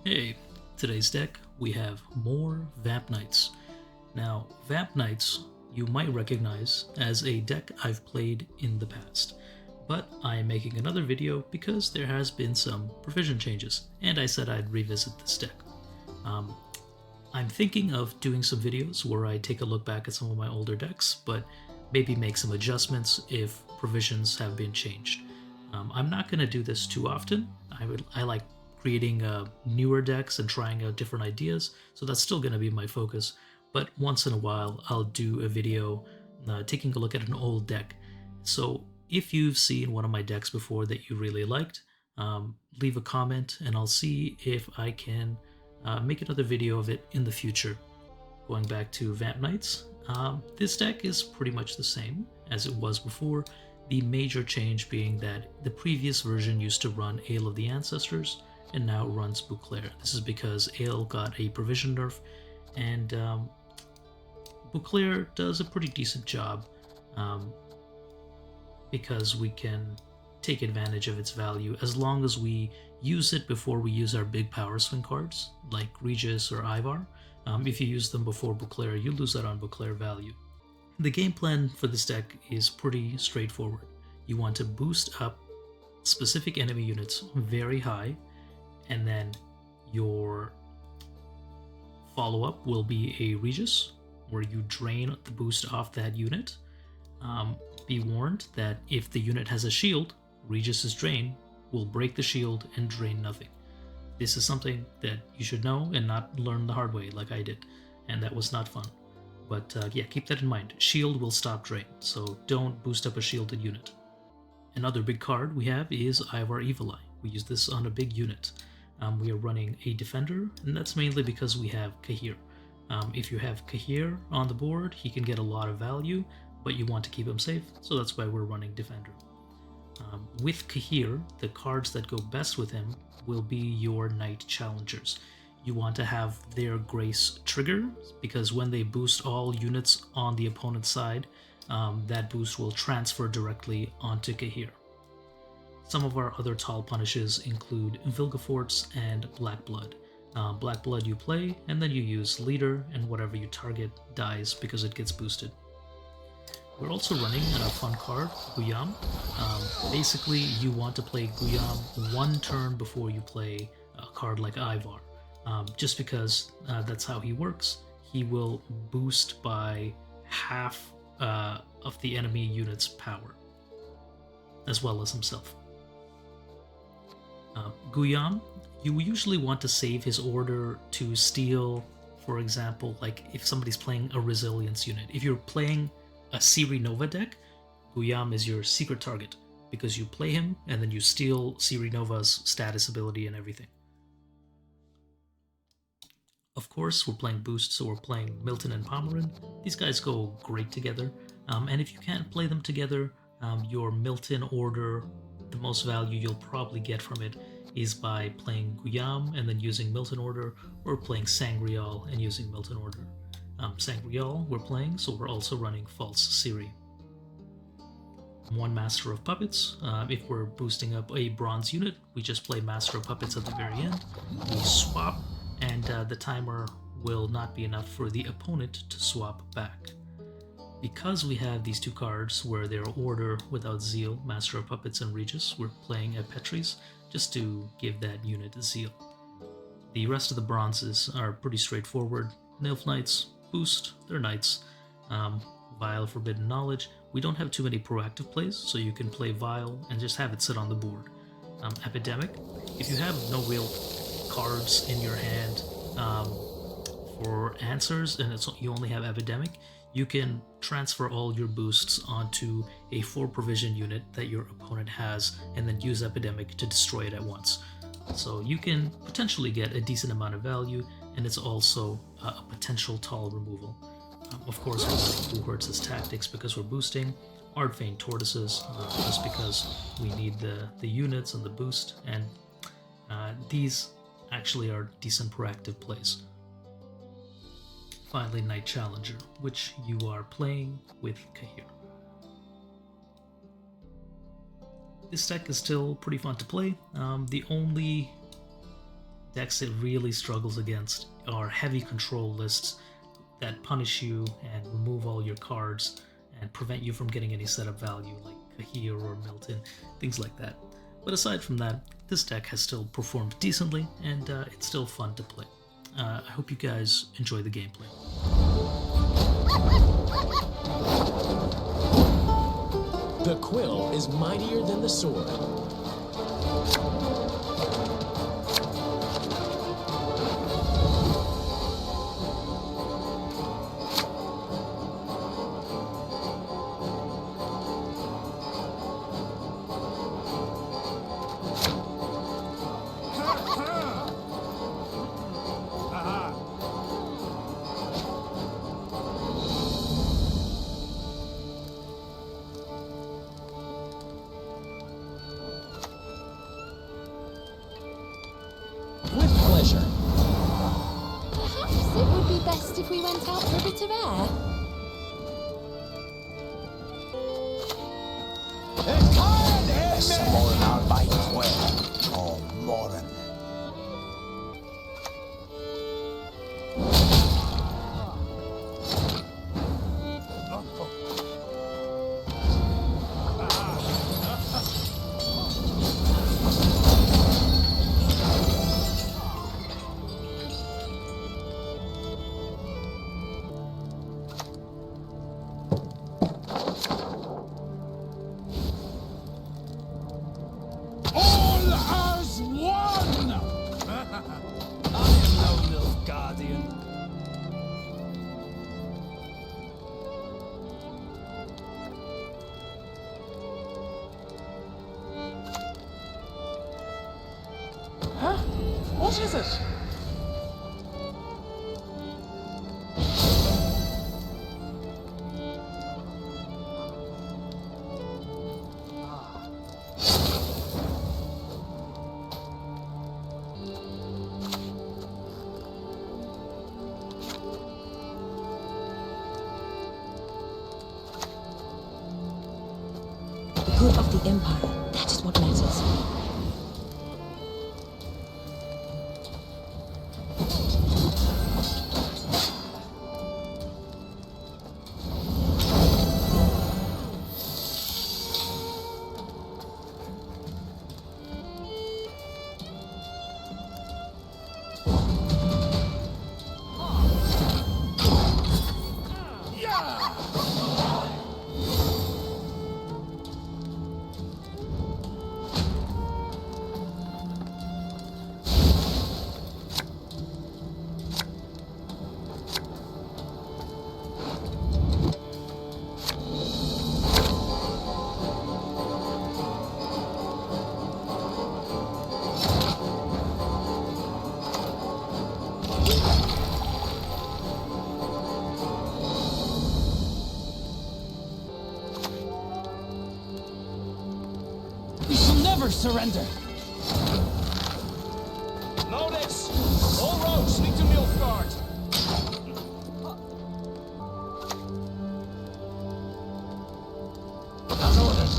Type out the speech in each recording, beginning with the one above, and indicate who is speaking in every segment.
Speaker 1: Hey, today's deck we have more Vamp Knights. Now, Vamp Knights you might recognize as a deck I've played in the past, but I am making another video because there has been some provision changes, and I said I'd revisit this deck. Um, I'm thinking of doing some videos where I take a look back at some of my older decks, but maybe make some adjustments if provisions have been changed. I'm not going to do this too often. I like creating newer decks and trying out different ideas, so that's still going to be my focus. But once in a while, I'll do a video taking a look at an old deck. So if you've seen one of my decks before that you really liked, leave a comment and I'll see if I can make another video of it in the future. Going back to Vamp Knights, this deck is pretty much the same as it was before, the major change being that the previous version used to run Ale of the Ancestors and now runs Bouclair. This is because Ale got a provision nerf, and Bouclair does a pretty decent job because we can take advantage of its value as long as we use it before we use our big power swing cards like Regis or Ivar. If you use them before Bouclair, you lose out on Bouclair value. The game plan for this deck is pretty straightforward. You want to boost up specific enemy units very high, and then your follow-up will be a Regis, where you drain the boost off that unit. Be warned that if the unit has a shield, Regis's drain will break the shield and drain nothing. This is something that you should know and not learn the hard way like I did, and that was not fun. But yeah, keep that in mind. Shield will stop drain, so don't boost up a shielded unit. Another big card we have is Ivar Evil Eye. We use this on a big unit. We are running a defender, and that's mainly because we have Kahir. If you have Kahir on the board, he can get a lot of value, but you want to keep him safe, so that's why we're running defender. With Kahir, the cards that go best with him will be your Knight Challengers. You want to have their Grace trigger, because when they boost all units on the opponent's side, that boost will transfer directly onto Kahir. Some of our other tall punishes include Vilgefortz and Black Blood. Black Blood you play, and then you use Leader, and whatever you target dies because it gets boosted. We're also running a fun card, Guyam. Basically, you want to play Guyam one turn before you play a card like Ivar. Just because that's how he works. He will boost by half of the enemy unit's power, as well as himself. Guyam, you usually want to save his order to steal, for example, like if somebody's playing a resilience unit. If you're playing a Ciri Nova deck, Guyam is your secret target, because you play him and then you steal Ciri Nova's status ability and everything. Of course, we're playing boost, so we're playing Milton and Pomeran. These guys go great together, and if you can't play them together, your Milton order, the most value you'll probably get from it is by playing Guyam and then using Milton order, or playing Sangreal and using Milton order. Sangreal we're playing, so we're also running False Ciri. One Master of Puppets. If we're boosting up a bronze unit, we just play Master of Puppets at the very end. We swap, and the timer will not be enough for the opponent to swap back. Because we have these two cards where they're order without zeal, Master of Puppets and Regis, we're playing a Petris just to give that unit zeal. The rest of the bronzes are pretty straightforward. Nilf Knights, boost, they're Knights. Vial Forbidden Knowledge, we don't have too many proactive plays, so you can play Vial and just have it sit on the board. Epidemic, if you have no real cards in your hand for answers and you only have Epidemic, you can transfer all your boosts onto a 4 provision unit that your opponent has and then use Epidemic to destroy it at once. So you can potentially get a decent amount of value, and it's also a potential tall removal. Of course, we're running Buhurtz's Tactics because we're boosting, Ardfane Tortoises just because we need the units and the boost, and these actually are decent proactive plays. Finally, Knight Challenger, which you are playing with Kahir. This deck is still pretty fun to play. The only decks it really struggles against are heavy control lists that punish you and remove all your cards and prevent you from getting any setup value like Kahir or Milton, things like that. But aside from that, this deck has still performed decently, and it's still fun to play. I hope you guys enjoy the gameplay.
Speaker 2: The quill is mightier than the sword. With pleasure.
Speaker 3: Perhaps it would be best if we went out for a bit of air.
Speaker 2: Huh? What is it?
Speaker 3: The good of the Empire, that is what matters.
Speaker 2: We shall never surrender!
Speaker 4: Notice! All roads lead to Nilfgaard!
Speaker 2: As ordered.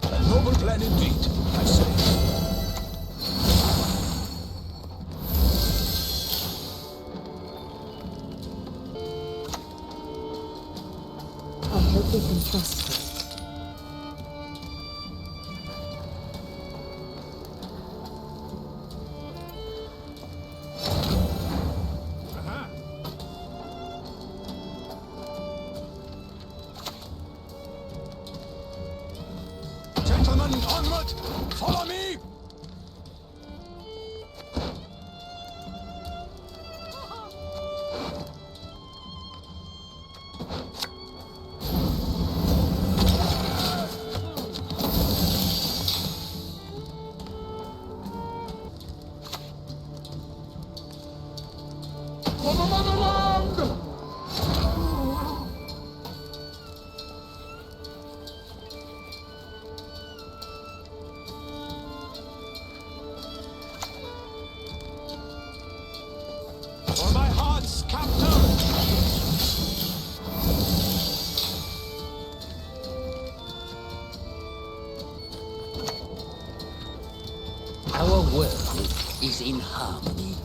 Speaker 2: A noble plan indeed, I say.
Speaker 3: I hope we can trust you.
Speaker 2: Gentlemen, onward! Follow me! For the motherland! For my heart's captain!
Speaker 5: evil is in harmony.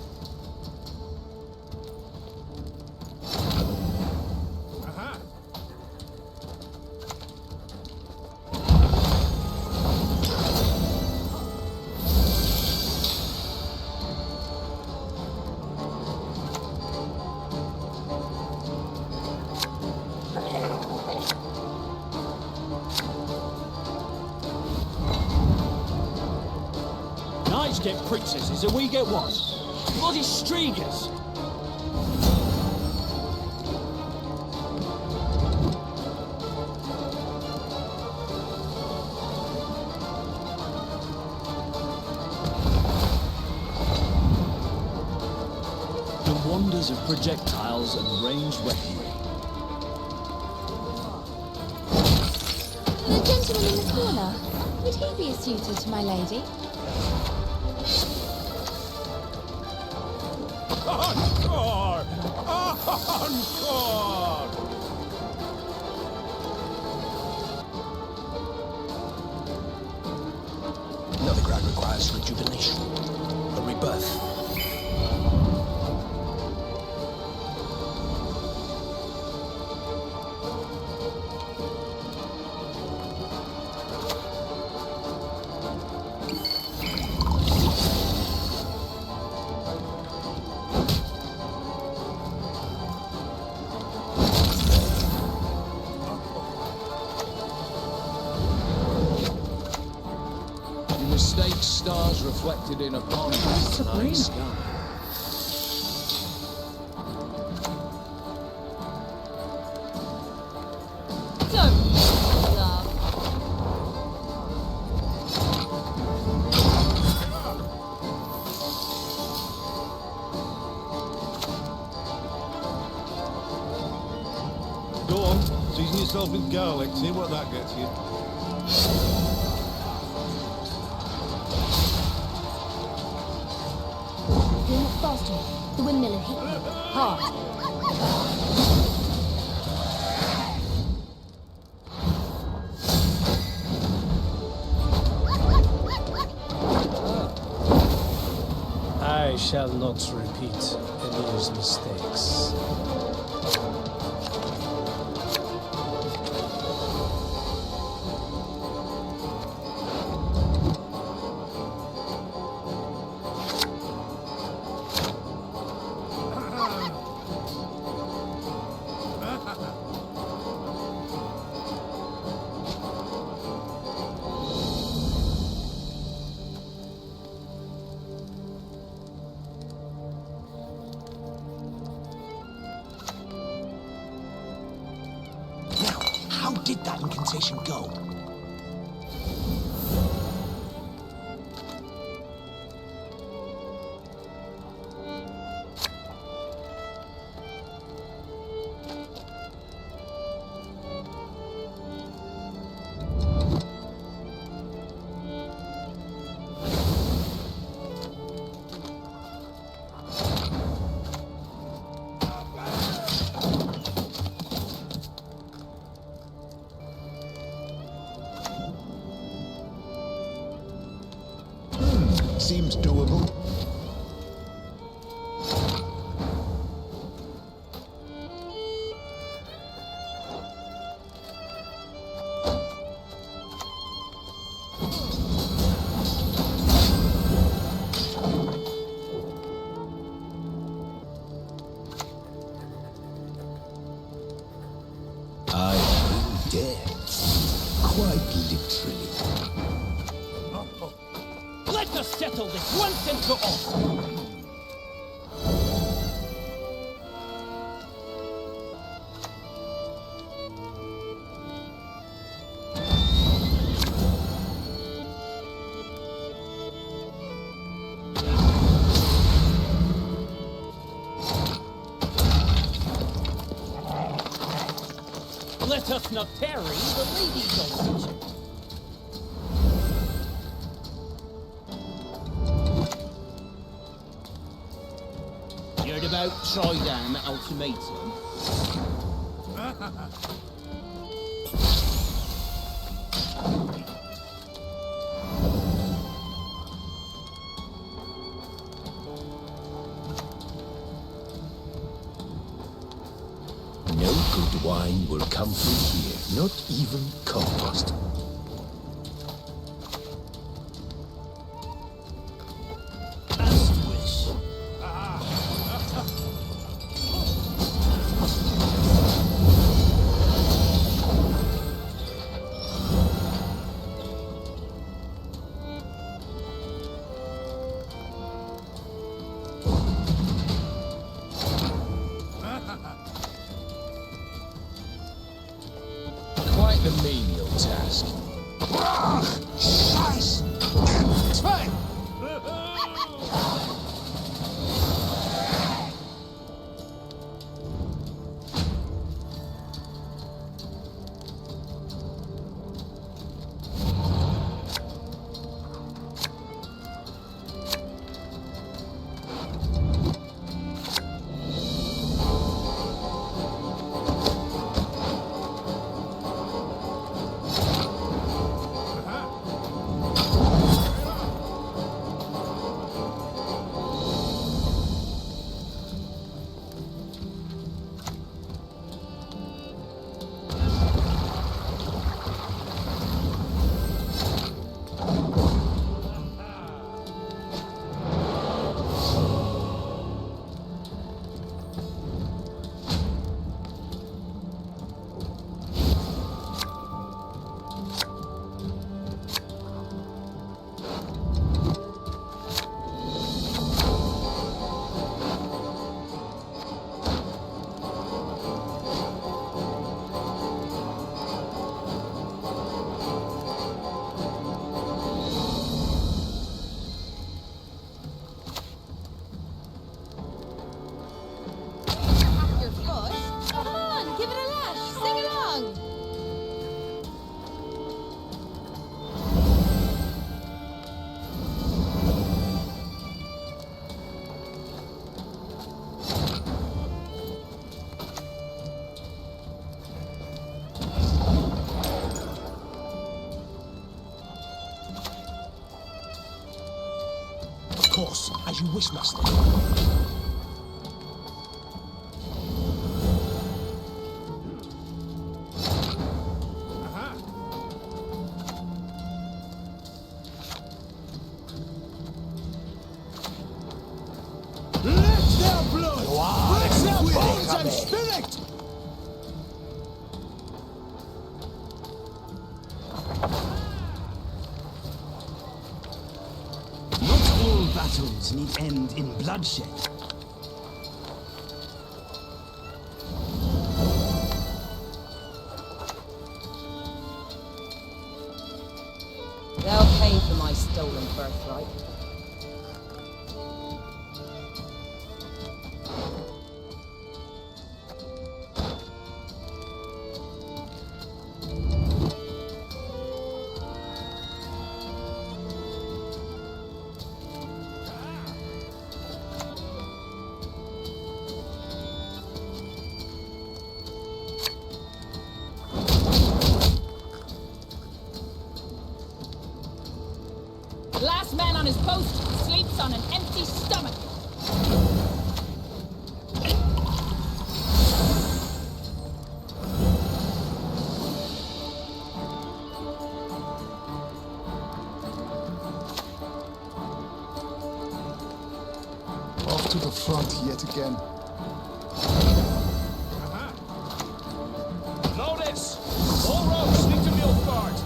Speaker 2: Knights get princesses and we get what? Bloody streagers! The wonders of projectiles and ranged weaponry.
Speaker 3: The gentleman in the corner. Would he be a suitor to my lady?
Speaker 4: Encore! Encore!
Speaker 2: Novigrad requires rejuvenation, a rebirth.
Speaker 6: Mistake stars reflected in a pond of night sky.
Speaker 3: Don't, love.
Speaker 4: Go on, season yourself with garlic, see what that gets you.
Speaker 3: You're not fast enough. The windmill will hit you hard.
Speaker 7: I shall not repeat Emily's mistakes.
Speaker 2: Now, how did that incantation go?
Speaker 6: Seems doable.
Speaker 5: I am dead. Quite literally.
Speaker 2: Let us settle this once and for all! Let us not tarry the ladies of Egypt. Heard about Tridam ultimatum?
Speaker 5: No good wine will come from here, not even compost.
Speaker 2: As you wish.
Speaker 6: Quite the menial task.
Speaker 3: Your foot? Come on, give it a lash. Sing along.
Speaker 2: Of course, as you wish, master. Let their blood, let their bones and spirit!
Speaker 8: Not all battles need end in bloodshed.
Speaker 9: They'll pay for my stolen birthright. The last man on his post sleeps on an empty stomach.
Speaker 6: Off to the front yet again.
Speaker 4: Notice! All roads lead to Milford.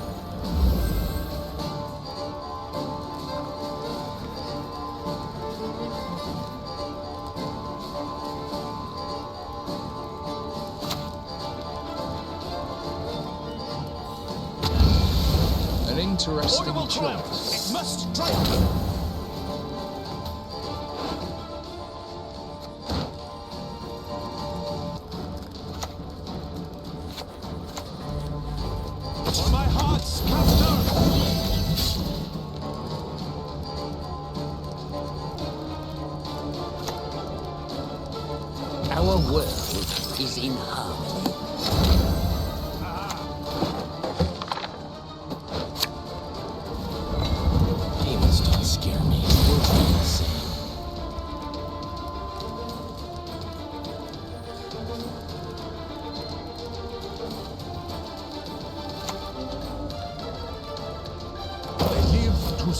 Speaker 6: An interesting
Speaker 4: Portable clamp.
Speaker 6: choice.
Speaker 4: It must triumph. For my heart's captor!
Speaker 5: Our world is in harmony. Demons don't scare me. We'll be the same.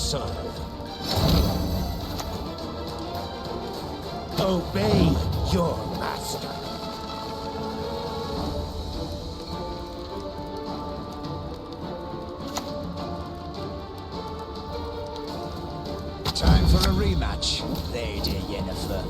Speaker 8: serve. Obey your master. Time for a rematch, Lady Yennefer.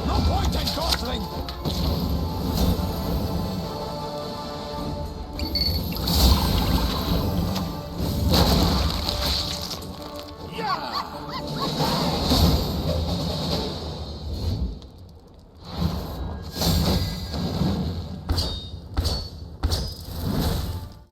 Speaker 6: No point in jostling!